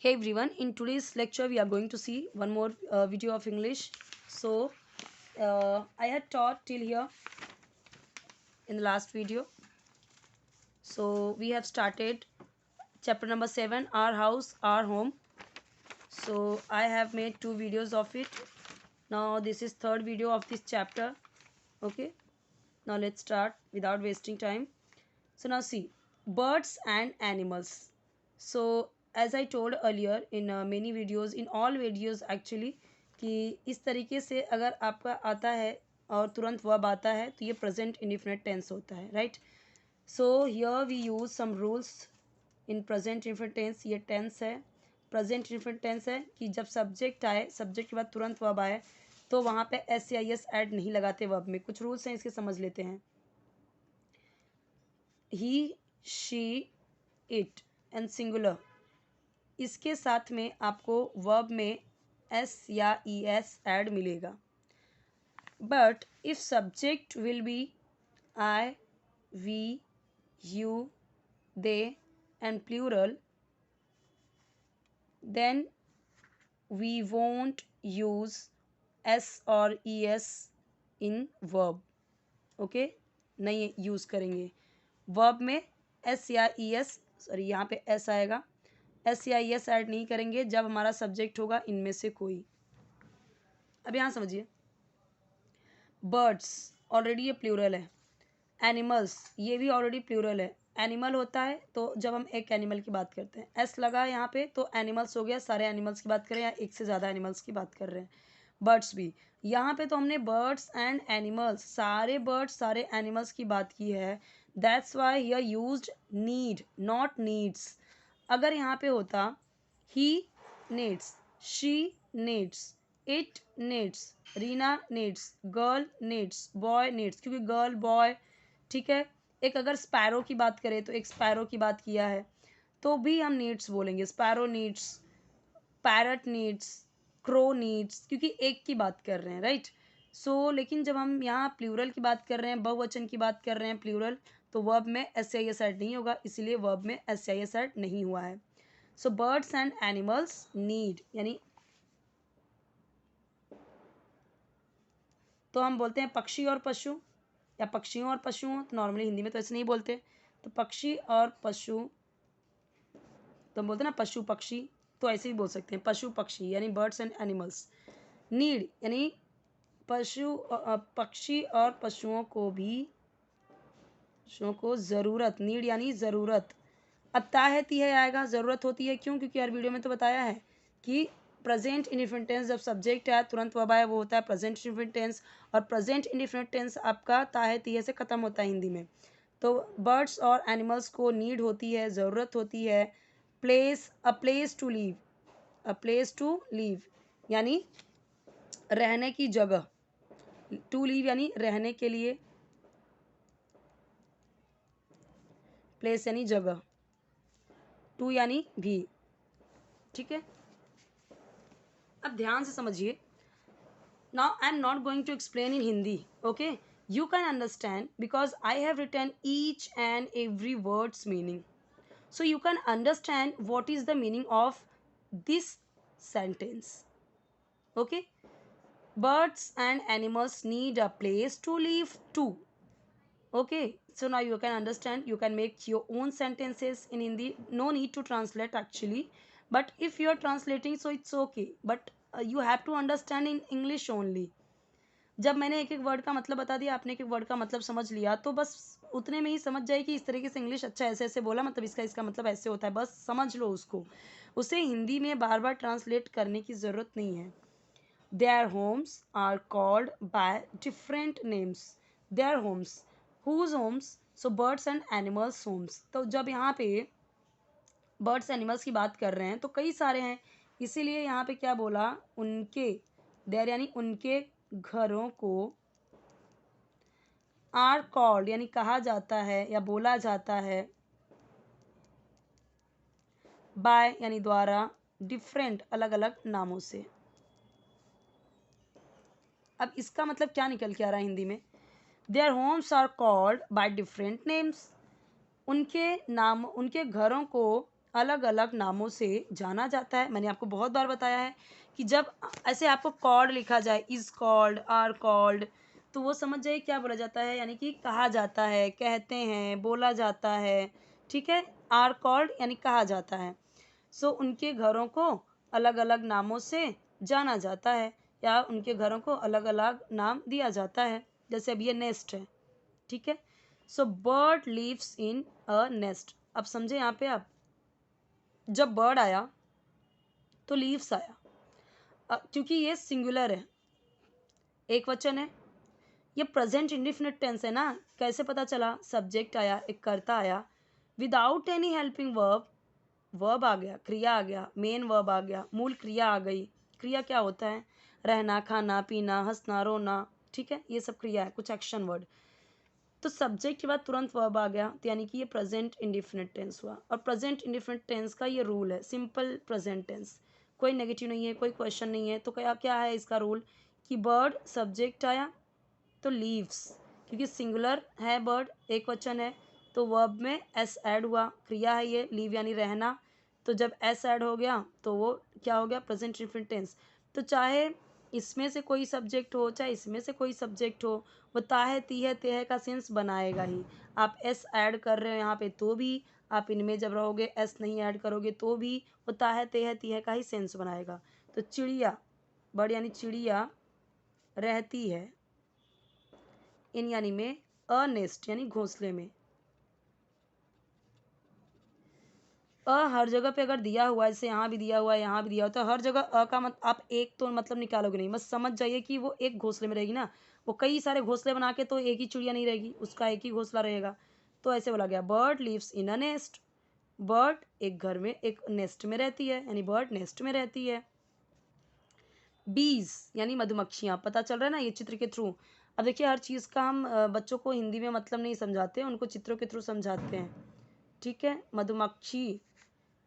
Hey everyone, in today's lecture we are going to see one more video of English. So I had taught till here in the last video. So we have started chapter number 7, Our House, Our Home. So I have made two videos of it. Now this is third video of this chapter. Okay, now let's start without wasting time. So now see, birds and animals. So as I told earlier in many videos, in all videos actually, कि इस तरीके से अगर आपका आता है और तुरंत वर्ब आता है तो ये प्रेजेंट इंडिफिनिट टेंस होता है, right. So here we use some rules in present indefinite tense. ये टेंस है, प्रेजेंट इंडिफिनिट टेंस है कि जब सब्जेक्ट आए, सब्जेक्ट के बाद तुरंत वर्ब आए तो वहाँ पे एस या एस ऐड नहीं लगाते वर्ब में. कुछ रूल्स हैं, इसके समझ लेते हैं. He, she, it and singular, इसके साथ में आपको वर्ब में एस या ई एस ऐड मिलेगा. But if subject will be I, we, you, they and plural, then we won't use s और e s in verb. Okay, नहीं use करेंगे वर्ब में एस या ई एस. सॉरी, यहाँ पे S आएगा. S या एस ऐड नहीं करेंगे जब हमारा सब्जेक्ट होगा इनमें से कोई. अब यहाँ समझिए, बर्ड्स ऑलरेडी ये प्लूरल है. एनिमल्स ये भी ऑलरेडी प्लूरल है. एनिमल होता है तो जब हम एक एनिमल की बात करते हैं, एस लगा है यहाँ पे तो एनिमल्स हो गया. सारे एनिमल्स की बात करें या एक से ज़्यादा एनिमल्स की बात कर रहे हैं. बर्ड्स भी यहाँ पे तो हमने बर्ड्स एंड एनिमल्स, सारे बर्ड्स सारे एनिमल्स की बात की है. That's why here used need, not needs. अगर यहाँ पे होता he needs, she needs, it needs, Reena needs, girl needs, boy needs, क्योंकि गर्ल बॉय, ठीक है. एक अगर स्पैरो की बात करें तो एक स्पैरो की बात किया है तो भी हम नीड्स बोलेंगे. Sparrow needs, parrot needs, crow needs, क्योंकि एक की बात कर रहे हैं, राइट. सो लेकिन जब हम यहाँ प्लूरल की बात कर रहे हैं, बहुवचन की बात कर रहे हैं प्लूरल, तो वर्ब में एस आई एस ऐड नहीं होगा, इसलिए वर्ब में एस आई एस ऐड नहीं हुआ है. सो बर्ड्स एंड एनिमल्स नीड, यानी तो हम बोलते हैं पक्षी और पशु या पक्षियों और पशुओं. तो नॉर्मली हिंदी में तो ऐसे नहीं बोलते. तो पक्षी और पशु, तो हम बोलते हैं ना पशु पक्षी, तो ऐसे ही बोल सकते हैं पशु पक्षी, यानी बर्ड्स एंड एनिमल्स. नीड यानी पक्षी और पशुओं को भी, पशुओं को ज़रूरत, नीड यानी ज़रूरत. अब ताहती है आएगा, ज़रूरत होती है. क्यों? क्योंकि हर वीडियो में तो बताया है कि प्रेजेंट इंडिफिनिट टेंस जब सब्जेक्ट है तुरंत वर्ब आए वो होता है प्रेजेंट इंडिफिनिट टेंस. और प्रेजेंट इंडिफिनिट टेंस आपका ताहती है से ख़त्म होता है हिंदी में. तो बर्ड्स और एनिमल्स को नीड होती है, ज़रूरत होती है. Place, a place to live, a place to live यानी रहने की जगह. टू लीव यानी रहने के लिए, प्लेस यानी जगह, टू यानी भी. ठीक है, अब ध्यान से समझिए. Now I am not going to explain in Hindi. Okay, you can understand because I have written each and every words meaning. So you can understand what is the meaning of this sentence. Okay, birds and animals need a place to live too. Okay, so now you can understand, you can make your own sentences in Hindi. No need to translate actually, but if you are translating so it's okay, but you have to understand in English only. जब मैंने एक एक word का मतलब बता दिया, आपने एक एक वर्ड का मतलब समझ लिया, तो बस उतने में ही समझ जाए कि इस तरीके से इंग्लिश अच्छा ऐसे ऐसे बोला, मतलब इसका मतलब ऐसे होता है, बस समझ लो उसको. उसे हिंदी में बार बार ट्रांसलेट करने की ज़रूरत नहीं है. Their homes are called by different names. Their homes, whose homes, so birds and animals homes. तो जब यहाँ पे बर्ड्स एनिमल्स की बात कर रहे हैं तो कई सारे हैं, इसीलिए यहाँ पे क्या बोला, उनके. देयर यानी उनके घरों को, आर कॉल्ड यानी कहा जाता है या बोला जाता है, बाय यानी द्वारा, डिफरेंट अलग अलग नामों से. अब इसका मतलब क्या निकल के आ रहा है हिंदी में, their homes are called by different names. उनके नाम, उनके घरों को अलग अलग नामों से जाना जाता है। मैंने आपको बहुत बार बताया है कि जब ऐसे आपको कॉल्ड लिखा जाए, इज कॉल्ड, आर कॉल्ड, तो वो समझ जाइए क्या बोला जाता है, यानी कि कहा जाता है, कहते हैं, बोला जाता है। ठीक है, आर कॉल्ड यानी कहा जाता है। सो उनके घरों को अलग अलग नामों से जाना जाता है, या उनके घरों को अलग अलग नाम दिया जाता है। जैसे अब ये नेस्ट है, ठीक है। So bird lives in a nest. अब समझे यहाँ पे आप, जब बर्ड आया तो लीव्स आया, क्योंकि ये सिंगुलर है, एक वचन है, ये प्रेजेंट इंडिफिनिट टेंस है ना। कैसे पता चला, सब्जेक्ट आया, एक कर्ता आया, without any helping verb, verb आ गया, क्रिया आ गया, मेन वर्ब आ गया, मूल क्रिया आ गई। क्रिया क्या होता है, रहना, खाना, पीना, हंसना, रोना, ठीक है, ये सब क्रिया है, कुछ एक्शन वर्ड। तो सब्जेक्ट के बाद तुरंत वर्ब आ गया, तो यानी कि ये प्रेजेंट इंडिफिनिट टेंस हुआ। और प्रेजेंट इंडिफिनिट टेंस का ये रूल है, सिंपल प्रेजेंट टेंस, कोई नेगेटिव नहीं है, कोई क्वेश्चन नहीं है। तो क्या क्या है इसका रूल, कि बर्ड सब्जेक्ट आया तो लीव्स, क्योंकि सिंगुलर है बर्ड, एक वचन है, तो वर्ब में एस ऐड हुआ, क्रिया है ये, लीव यानी रहना। तो जब एस ऐड हो गया तो वो क्या हो गया, प्रेजेंट इंडिफिनिट टेंस। तो चाहे इसमें से कोई सब्जेक्ट हो, चाहे इसमें से कोई सब्जेक्ट हो, वो ताहे तीहे तेहे का सेंस बनाएगा ही। आप एस ऐड कर रहे हो यहाँ पे तो भी, आप इनमें जब रहोगे एस नहीं ऐड करोगे तो भी वो ताहे तेहे तीहे का ही सेंस बनाएगा। तो चिड़िया, बर्ड यानी चिड़िया, रहती है इन यानी में, अ नेस्ट यानी घोंसले में। हर जगह पे अगर दिया हुआ है, जैसे यहाँ भी दिया हुआ है, यहाँ भी दिया हुआ, तो हर जगह का आप एक तो मतलब निकालोगे नहीं, बस समझ जाइए कि वो एक घोंसले में रहेगी ना। वो कई सारे घोंसले बना के तो एक ही चिड़िया नहीं रहेगी, उसका एक ही घोंसला रहेगा। तो ऐसे बोला गया, bird lives in a nest, bird एक घर में, एक नेस्ट में रहती है, यानी बर्ड नेस्ट में रहती है। बीज यानी मधुमक्खियाँ, पता चल रहा है ना ये चित्र के थ्रू। अब देखिए, हर चीज़ का हम बच्चों को हिंदी में मतलब नहीं समझाते, उनको चित्रों के थ्रू समझाते हैं। ठीक है, मधुमक्खी,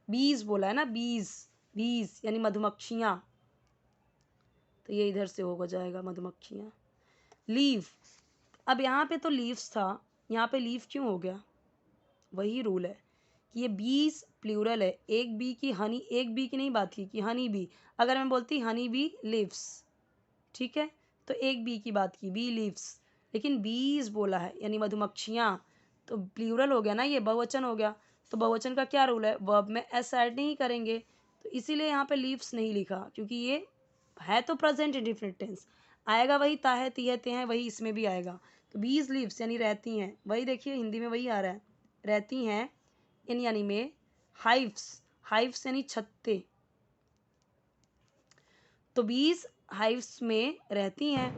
बीज बोला है ना, बीज, बीज यानी मधुमक्खियाँ, तो ये इधर से होगा जाएगा मधुमक्खियाँ। लीव, अब यहाँ पे तो लीव्स था, यहाँ पे लीव क्यों हो गया, वही रूल है कि ये बीज प्लूरल है, एक बी की, हनी, एक बी की नहीं बात की कि हनी बी, अगर मैं बोलती हनी बी लिव्स, ठीक है, तो एक बी की बात की, बी लीव्स, लेकिन बीज बोला है यानी मधुमक्खियाँ, तो प्लूरल हो गया ना, ये बहुवचन हो गया। तो बहुवचन का क्या रूल है, वर्ब में एस ऐड नहीं करेंगे, तो इसीलिए यहाँ पे लीव्स नहीं लिखा, क्योंकि ये है तो प्रेजेंट इंडिफिनिट टेंस, आएगा वही ताहे तीहते हैं, वही इसमें भी आएगा। तो बीज लीव्स यानी रहती हैं, वही देखिए हिंदी में वही आ रहा है, रहती हैं इन यानी में, हाइव्स, हाइव्स यानी छत्ते, तो बीज हाइव्स में रहती हैं।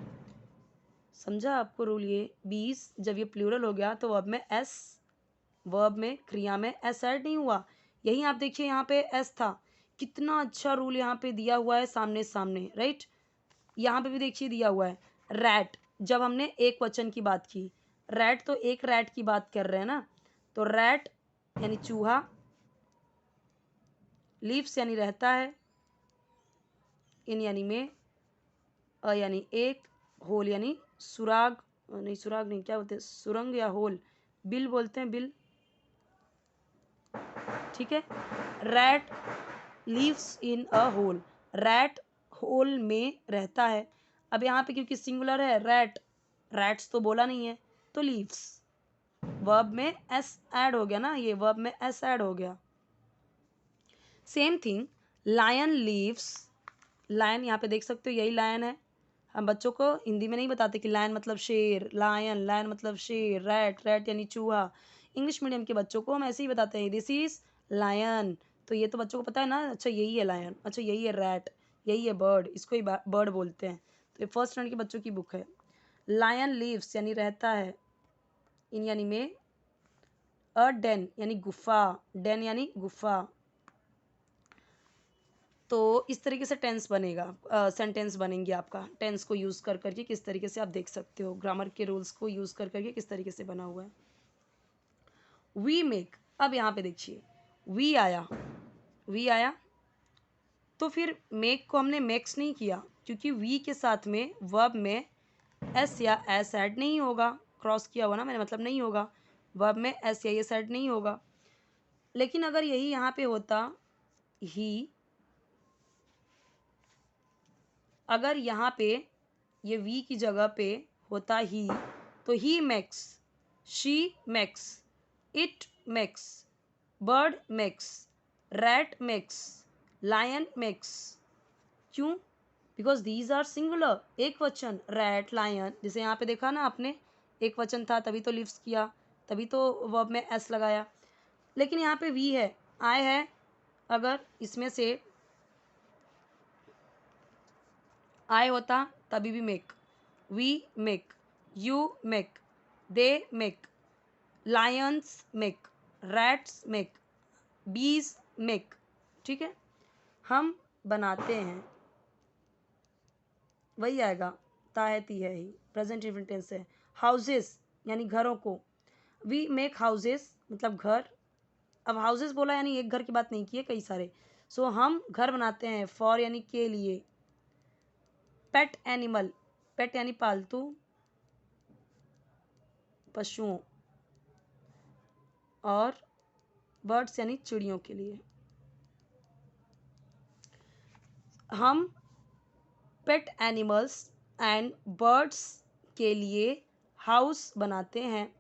समझा आपको रूल, ये बीज जब ये प्लूरल हो गया तो वर्ब में एस, वर्ब में क्रिया में एस ऐड नहीं हुआ। यही आप देखिए यहाँ पे एस था, कितना अच्छा रूल यहाँ पे दिया हुआ है, सामने सामने, राइट। यहाँ पे भी देखिए दिया हुआ है, रैट, जब हमने एक वचन की बात की, रैट तो एक रैट की बात कर रहे हैं ना, तो रैट यानी चूहा, लीव्स यानी रहता है, इन यानी में, अ यानी एक, होल यानी सुराग, नहीं सुराग नहीं, क्या बोलते हैं, सुरंग या होल, बिल बोलते हैं, बिल, ठीक है। Rat lives in a hole, rat hole में रहता है। अब यहाँ पे क्योंकि सिंगुलर है रैट, रैट्स तो बोला नहीं है, तो लीव्स, वर्ब में एस ऐड हो गया ना, ये वर्ब में एस ऐड हो गया। Same thing, lion lives, lion यहाँ पे देख सकते हो, यही लायन है। हम बच्चों को हिंदी में नहीं बताते कि लायन मतलब शेर, लायन, लायन मतलब शेर, रैट, रैट यानी चूहा। इंग्लिश मीडियम के बच्चों को हम ऐसे ही बताते हैं, दिस इज लायन, तो ये तो बच्चों को पता है ना, अच्छा यही है लायन, अच्छा यही है रैट, यही है बर्ड, इसको ही बर्ड बोलते हैं। तो ये फर्स्ट स्टैंडर्ड के बच्चों की बुक है। लायन लीव्स यानी रहता है इन यानी में, अ डेन यानी गुफा, डेन यानी गुफा। तो इस तरीके से टेंस बनेगा, सेंटेंस बनेंगे आपका, टेंस को यूज़ कर करके किस तरीके से आप देख सकते हो, ग्रामर के रूल्स को यूज़ कर करके किस तरीके से बना हुआ है। वी मेक, अब यहाँ पे देखिए वी आया, वी आया, तो फिर मेक को हमने मेक्स नहीं किया, क्योंकि वी के साथ में वर्ब में एस या एस ऐड नहीं होगा, क्रॉस किया हुआ ना मैंने, मतलब नहीं होगा, वर्ब में एस या एस ऐड नहीं होगा। लेकिन अगर यही यहाँ पे होता ही, अगर यहाँ पे ये वी की जगह पे होता ही, तो he makes, she makes, it makes, bird makes, rat makes, lion makes. क्यों? बिकॉज दीज आर सिंगुलर, एक वचन, रैट, लायन। जैसे यहाँ पे देखा ना आपने, एक वचन था तभी तो लिव्स किया, तभी तो वर्ब में एस लगाया। लेकिन यहाँ पे वी है, आई है, अगर इसमें से आई होता तभी भी make, we make, you make, they make, lions make, rats make, bees make. ठीक है, हम बनाते हैं, वही आएगा, ता है ती है ही, प्रेजेंट इंडेफिनिट टेंस है। हाउसेस यानी घरों को, वी मेक हाउसेस मतलब घर। अब हाउसेस बोला यानी एक घर की बात नहीं की है, कई सारे। सो हम घर बनाते हैं, फॉर यानी के लिए, पेट एनिमल, पेट यानी पालतू पशुओं, और बर्ड्स यानी चिड़ियों के लिए। हम पेट एनिमल्स एंड बर्ड्स के लिए हाउस बनाते हैं।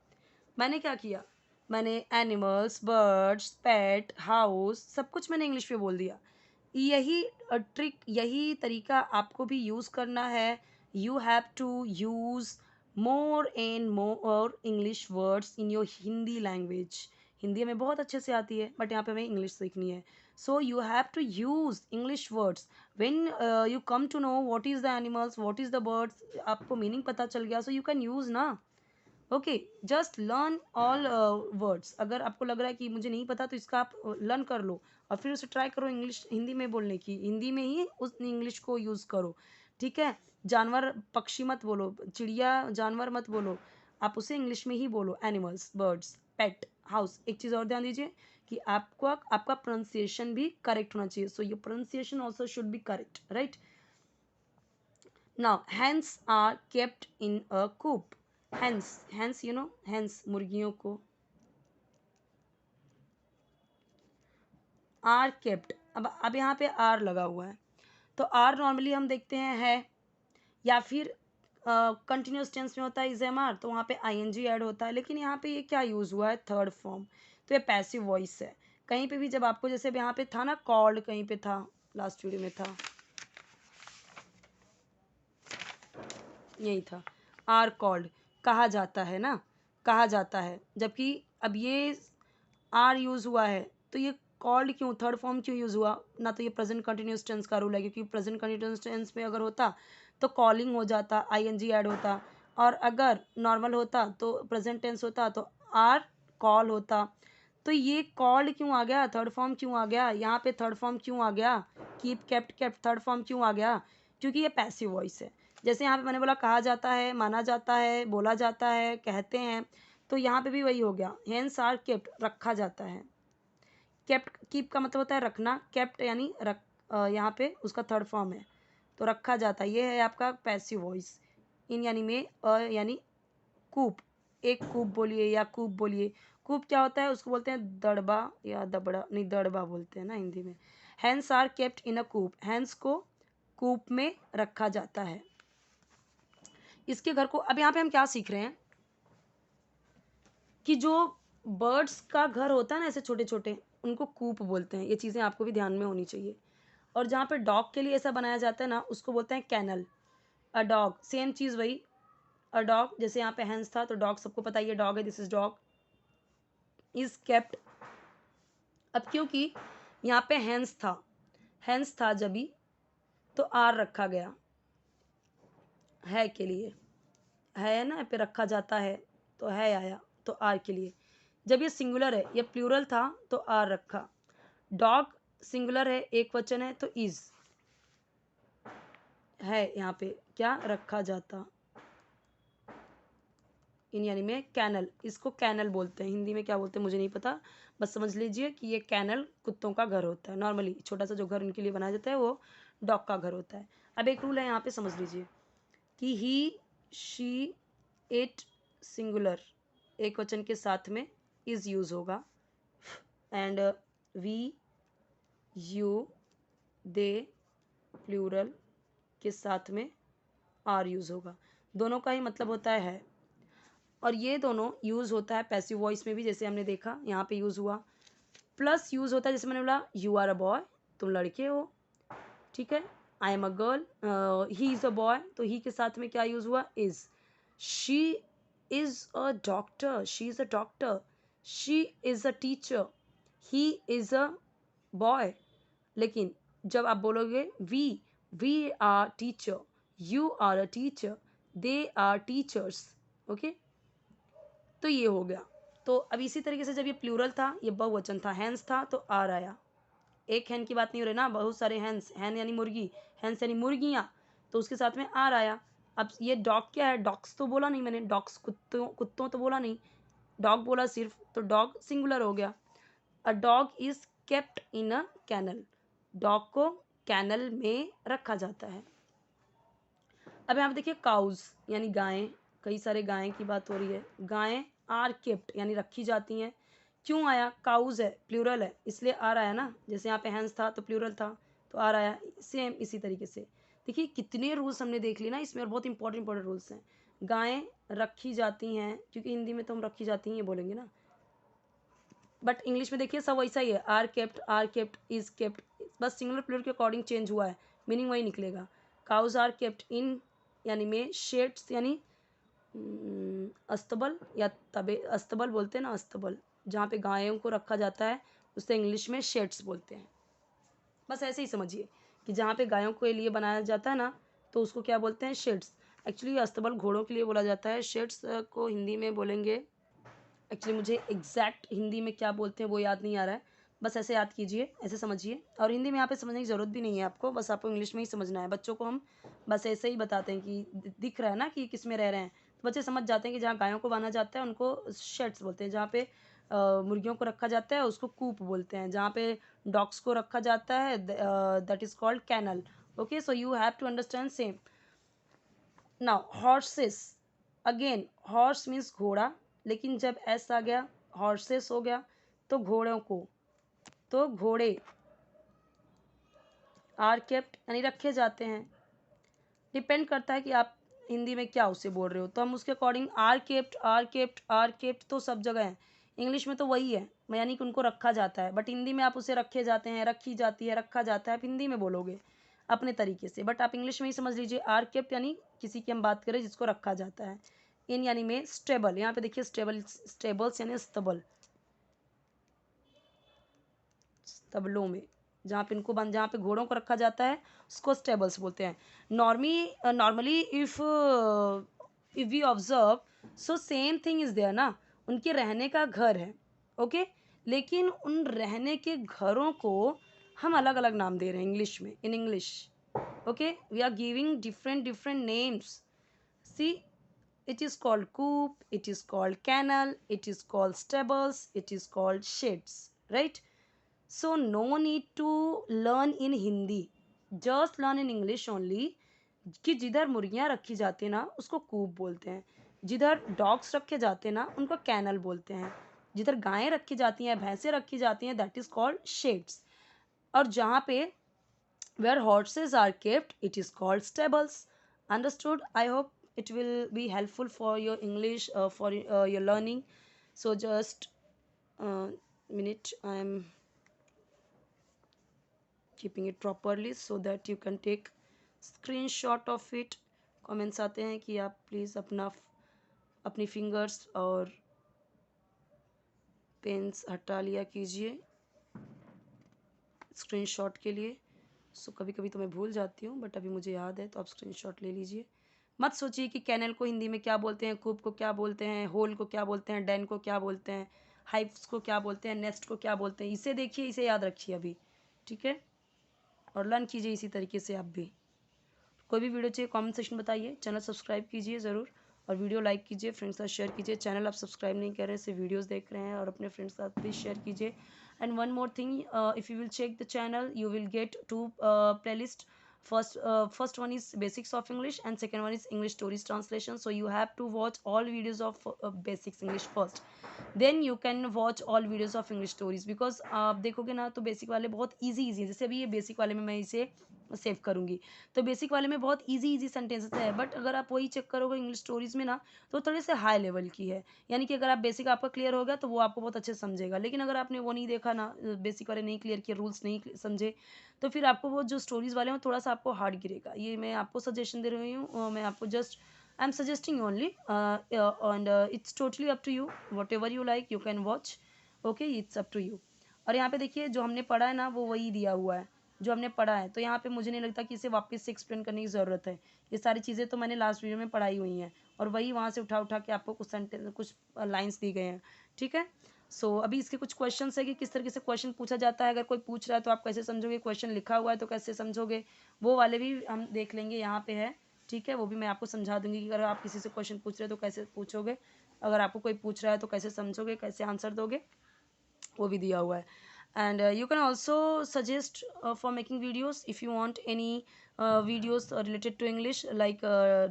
मैंने क्या किया, मैंने एनिमल्स, बर्ड्स, पेट, हाउस सब कुछ मैंने इंग्लिश में बोल दिया। यही ट्रिक, यही तरीका आपको भी यूज़ करना है। You have to use more and more English words in your Hindi language. Hindi हमें बहुत अच्छे से आती है, बट यहाँ पे हमें इंग्लिश सीखनी है। So you have to use English words when you come to know what is the animals, what is the birds, आपको मीनिंग पता चल गया, सो यू कैन यूज़ ना। Okay, just learn all words. अगर आपको लग रहा है कि मुझे नहीं पता, तो इसका आप लर्न कर लो और फिर उसे ट्राई करो इंग्लिश, हिंदी में बोलने की, हिंदी में ही उस इंग्लिश को यूज़ करो। ठीक है, जानवर पक्षी मत बोलो, चिड़िया जानवर मत बोलो, आप उसे इंग्लिश में ही बोलो, एनिमल्स, बर्ड्स, पेट, हाउस। एक चीज़ और ध्यान दीजिए कि आपको आपका प्रोनाउंसिएशन भी करेक्ट होना चाहिए। So your pronunciation also should be correct, right. Now hens are kept in a coop. hens you know, hens मुर्गियों को, are kept, अब यहाँ पे आर लगा हुआ है, तो आर नॉर्मली हम देखते हैं है, या फिर कंटिन्यूस टेंस में होता है इज एम आर, तो वहाँ पे आई एन जी ऐड होता है। लेकिन यहाँ पे ये क्या यूज़ हुआ है, थर्ड फॉर्म, तो ये पैसिव वॉइस है। कहीं पे भी जब आपको, जैसे यहाँ पे था ना कॉल्ड, कहीं पे था, लास्ट वीडियो में था, यही था, आर कॉल्ड, कहा जाता है ना, कहा जाता है। जबकि अब ये आर यूज़ हुआ है, तो ये कॉल्ड क्यों, थर्ड फॉर्म क्यों यूज़ हुआ ना, तो ये प्रेजेंट कंटिन्यूस टेंस का रूल है, क्योंकि प्रेजेंट कंटिन्यूस टेंस में अगर होता तो कॉलिंग हो जाता, आई एन जी ऐड होता, और अगर नॉर्मल होता तो प्रेजेंट टेंस होता तो आर कॉल होता। तो ये कॉल्ड क्यों आ गया, थर्ड फॉर्म क्यों आ गया, यहाँ पे थर्ड फॉर्म क्यों आ गया, keep, kept, kept, third form क्यों आ गया, क्योंकि ये पैसिव वॉइस है। जैसे यहाँ पे मैंने बोला कहा जाता है, माना जाता है, बोला जाता है, कहते हैं, तो यहाँ पे भी वही हो गया, हेंस आर केप्ट, रखा जाता है। केप्ट, कीप का मतलब होता है रखना, केप्ट यानी रख, यहाँ पे उसका थर्ड फॉर्म है, तो रखा जाता है। ये है आपका पैसिव वॉइस। इन यानी में, यानी कूप, एक कूप बोलिए या कूप बोलिए। कूप क्या होता है, उसको बोलते हैं दड़बा या दबड़ा, नहीं दड़बा बोलते हैं ना हिंदी में। Hens are kept in a coop, hens को कूप में रखा जाता है। इसके घर को, अब यहाँ पे हम क्या सीख रहे हैं कि जो बर्ड्स का घर होता है ना ऐसे छोटे छोटे, उनको कूप बोलते हैं। ये चीज़ें आपको भी ध्यान में होनी चाहिए। और जहाँ पे डॉग के लिए ऐसा बनाया जाता है ना, उसको बोलते हैं कैनल। अ डॉग, सेम चीज़ वही, अ डॉग, जैसे यहाँ पे हैंस था तो डॉग सबको पता ही है डॉग है, this is dog, is kept. अब क्योंकि यहाँ पे हैंस था जब भी, तो आर रखा गया है के लिए, है ना पे रखा जाता है, तो है आया, तो आर के लिए। जब ये सिंगुलर है, ये प्लूरल था तो आर रखा। डॉग सिंगुलर है, एक वचन है, तो इज है, यहाँ पे क्या रखा जाता, इन यानी में कैनल, इसको कैनल बोलते हैं। हिंदी में क्या बोलते हैं मुझे नहीं पता, बस समझ लीजिए कि ये कैनल कुत्तों का घर होता है। नॉर्मली छोटा सा जो घर उनके लिए बनाया जाता है वो डॉग का घर होता है। अब एक रूल है यहाँ पे, समझ लीजिए कि ही, शी, इट सिंगुलर, एक वचन के साथ में इज यूज होगा। And we, you, they plural के साथ में आर यूज़ होगा। दोनों का ही मतलब होता है। और ये दोनों यूज़ होता है पैसिव वॉइस में भी, जैसे हमने देखा यहाँ पे यूज़ हुआ। प्लस यूज़ होता है जैसे मैंने बोला यू आर अ बॉय, तुम लड़के हो, ठीक है। I am a girl, he is a boy, तो ही के साथ में क्या यूज़ हुआ, is. She is a doctor, she is a doctor, she is a teacher, he is a boy. लेकिन जब आप बोलोगे we are teacher, you are a teacher, they are teachers, okay. तो ये हो गया। तो अब इसी तरीके से जब ये प्लूरल था, ये बहुवचन था, हैंस था, तो आर आया। एक हैन की बात नहीं हो रही ना, बहुत सारे हैंस, हैन यानी मुर्गी, हैंस यानी मुर्गियाँ, तो उसके साथ में आर आया। अब ये डॉग क्या है, डॉग्स तो बोला नहीं मैंने, डॉग्स कुत्तों कुत्तों तो बोला नहीं, डॉग बोला सिर्फ, तो डॉग सिंगुलर हो गया। A dog is kept in a kennel, dog को कैनल में रखा जाता है। अब यहाँ पे देखिए काउज यानी गायें, कई सारे गायें की बात हो रही है। गायें आर केप्ट यानी रखी जाती हैं। क्यों आया, काउज है, प्लूरल है, इसलिए आर आया ना। जैसे यहाँ पे हैंस था तो प्लूरल था, तो आर आया। सेम इसी तरीके से देखिए कितने रूल्स हमने देख लिए ना इसमें, और बहुत इंपॉर्टेंट रूल्स हैं। गायें रखी जाती हैं, क्योंकि हिंदी में तो हम रखी जाती हैं ये बोलेंगे ना, बट इंग्लिश में देखिए सब वैसा ही है, आर केप्ट, इज केप्ट, बस सिंगुलर प्लूरल के अकॉर्डिंग चेंज हुआ है, मीनिंग वही निकलेगा। काउज आर केप्ट इन यानी में, शेड्स यानी अस्तबल या तबे, अस्तबल बोलते हैं ना, अस्तबल जहाँ पे गायों को रखा जाता है उससे इंग्लिश में शेड्स बोलते हैं। बस ऐसे ही समझिए कि जहाँ पे गायों के लिए बनाया जाता है ना, तो उसको क्या बोलते हैं, शेड्स। एक्चुअली अस्तबल घोड़ों के लिए बोला जाता है, शेड्स को हिंदी में बोलेंगे, एक्चुअली मुझे एग्जैक्ट हिंदी में क्या बोलते हैं वो याद नहीं आ रहा है, बस ऐसे याद कीजिए, ऐसे समझिए। और हिंदी में यहाँ पे समझने की ज़रूरत भी नहीं है आपको, बस आपको इंग्लिश में ही समझना है। बच्चों को हम बस ऐसे ही बताते हैं कि दिख रहा है ना कि किस में रह रहे हैं, तो बच्चे समझ जाते हैं कि जहाँ गायों को बांधा जाता है उनको शेड्स बोलते हैं, जहाँ पे मुर्गियों को रखा जाता है उसको कूप बोलते हैं, जहाँ पे डॉग्स को रखा जाता है that is called kennel. Okay, so you have to understand same. Now horses, again horse means घोड़ा, लेकिन जब एस आ गया, हॉर्सेस हो गया, तो घोड़ों को, तो घोड़े आर केप्ट यानी रखे जाते हैं। डिपेंड करता है कि आप हिंदी में क्या उसे बोल रहे हो, तो हम उसके according are kept, are kept, are kept तो सब जगह है। इंग्लिश में तो वही है, यानी कि उनको रखा जाता है, बट हिंदी में आप उसे रखे जाते हैं, रखी जाती है, रखा जाता है, आप हिंदी में बोलोगे अपने तरीके से, बट आप इंग्लिश में ही समझ लीजिए। आर केप्ट यानी किसी की हम बात करें जिसको रखा जाता है। इन यानी में स्टेबल, यहाँ पे देखिए स्टेबल, स्टेबल्स यानी स्तबल, स्तबलों में जहाँ पे इनको बंद, जहाँ पे घोड़ों को रखा जाता है उसको स्टेबल्स बोलते हैं। Normally if we observe, so same thing is there ना, उनके रहने का घर है, ओके। लेकिन उन रहने के घरों को हम अलग अलग नाम दे रहे हैं इंग्लिश में, in English, okay, we are giving different different names. See, it is called coop, it is called kennel, it is called stables, it is called sheds, right? So no need to learn in Hindi, just learn in English only। कि जिधर मुर्गियाँ रखी जाती हैं ना उसको कूप बोलते हैं, जिधर डॉग्स रखे जाते हैं ना उनको कैनल बोलते हैं, जिधर गायें रखी जाती हैं, भैंसें रखी जाती हैं, दैट इज कॉल्ड शेड्स। और जहाँ पे where horses are kept, it is called stables। Understood? I hope it will be helpful for your English, for your learning। So just minute, I am keeping it properly so that you can take screenshot of it। Comments आते हैं कि आप please अपनी fingers और pens हटा लिया कीजिए screenshot के लिए। सो कभी कभी तो मैं भूल जाती हूँ, बट अभी मुझे याद है, तो आप स्क्रीनशॉट ले लीजिए। मत सोचिए कि कैनल को हिंदी में क्या बोलते हैं, कूप को क्या बोलते हैं, होल को क्या बोलते हैं, डेन को क्या बोलते हैं, हाइव्स को क्या बोलते हैं, नेस्ट को क्या बोलते हैं। इसे देखिए, इसे याद रखिए अभी, ठीक है, और लर्न कीजिए इसी तरीके से आप भी। कोई भी वीडियो चाहिए कमेंट सेक्शन बताइए, चैनल सब्सक्राइब कीजिए ज़रूर, और वीडियो लाइक कीजिए, फ्रेंड्स के साथ शेयर कीजिए। चैनल आप सब्सक्राइब नहीं कर रहे हैं, सिर्फ वीडियोस देख रहे हैं, और अपने फ्रेंड्स के साथ प्लीज़ शेयर कीजिए। And one more thing, if you will check the channel, you will get 2 playlist First one is basics of English and second one is English stories translation. So you have to watch all videos of basics English first, then you can watch all videos of English stories, because आप देखोगे ना तो basic वाले बहुत easy easy है। जैसे अभी ये बेसिक वाले में मैं इसे सेव करूँगी, तो बेसिक वाले में बहुत ईजी ईजी सेंटेंसेस है, बट अगर आप वही चेक करोगे इंग्लिश स्टोरीज में ना तो थोड़े से हाई लेवल की है। यानी कि अगर आप बेसिक आपका क्लियर हो गया तो वो आपको बहुत अच्छे से समझेगा, लेकिन अगर आपने वो नहीं देखा ना, बेसिक वाले नहीं क्लियर किए, रूल्स नहीं समझे, तो फिर आपको वो जो स्टोरीज वाले हैं वो थोड़ा सा आपको हार्ड गिरेगा। ये मैं आपको सजेशन दे रही हूँ, मैं आपको just I'm suggesting only, and it's totally up to you. Whatever you like, you can watch. Okay, it's up to you. और यहाँ पे देखिए जो हमने पढ़ा है ना वो वही दिया हुआ है, जो हमने पढ़ा है, तो यहाँ पे मुझे नहीं लगता कि इसे वापस से एक्सप्लेन करने की ज़रूरत है। ये सारी चीज़ें तो मैंने लास्ट वीडियो में पढ़ाई हुई हैं, और वही वहाँ से उठा उठा के आपको कुछ सेंटेंस कुछ लाइन्स दी गए हैं। ठीक है, सो अभी इसके कुछ क्वेश्चन है कि किस तरीके से क्वेश्चन पूछा जाता है। अगर कोई पूछ रहा है तो आप कैसे समझोगे, क्वेश्चन लिखा हुआ है तो कैसे समझोगे, वो वाले भी हम देख लेंगे, यहाँ पे है। ठीक है, वो भी मैं आपको समझा दूंगी कि अगर आप किसी से क्वेश्चन पूछ रहे हो तो कैसे पूछोगे, अगर आपको कोई पूछ रहा है तो कैसे समझोगे, कैसे आंसर दोगे, वो भी दिया हुआ है। And you can also suggest for making videos if you want any videos related to English, like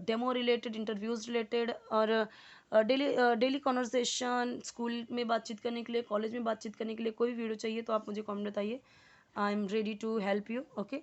demo related, interviews related, और डेली डेली कॉन्वर्सेशन, स्कूल में बातचीत करने के लिए, कॉलेज में बातचीत करने के लिए कोई वीडियो चाहिए तो आप मुझे कॉमेंट बताइए। I am ready to help you. Okay,